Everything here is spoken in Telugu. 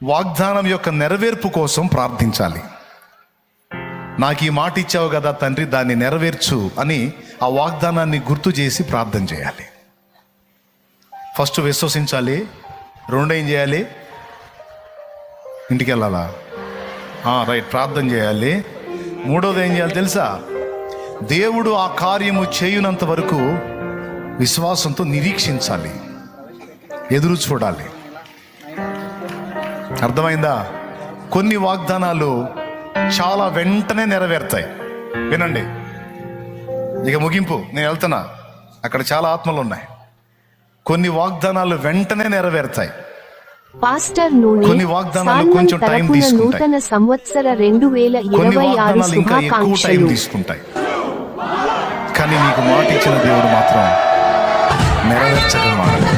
వాగ్దానం యొక్క నెరవేర్పు కోసం ప్రార్థించాలి. నాకు ఈ మాట ఇచ్చావు కదా తండ్రి, దాన్ని నెరవేర్చు అని ఆ వాగ్దానాన్ని గుర్తు చేసి ప్రార్థన చేయాలి. ఫస్ట్ విశ్వసించాలి. రెండు ఏం చేయాలి? ఇంటికి వెళ్ళాలా? రైట్, ప్రార్థన చేయాలి. మూడోది ఏం చేయాలి తెలుసా? దేవుడు ఆ కార్యము చేయునంత వరకు విశ్వాసంతో నిరీక్షించాలి, ఎదురు చూడాలి. అర్థమైందా? కొన్ని వాగ్దానాలు చాలా వెంటనే నెరవేరుతాయి. వినండి, ఇక ముగింపు, నేను వెళ్తున్నా, అక్కడ చాలా ఆత్మలు ఉన్నాయి. కొన్ని వాగ్దానాలు వెంటనే నెరవేరుతాయి, పాస్టర్ నూనె కొన్ని వాగ్దానాలు కొంచెం టైం తీసుకుంటాయి, నూతన సంవత్సర 2026 కొన్ని వాగ్దానాలు ఇంకా ఎక్కువ టైం శుభాకాంక్షలు. తీసుకుంటాయి. కానీ నీకు మాట ఇచ్చిన దేవుడు మాత్రం నెరవేర్చక మానడు.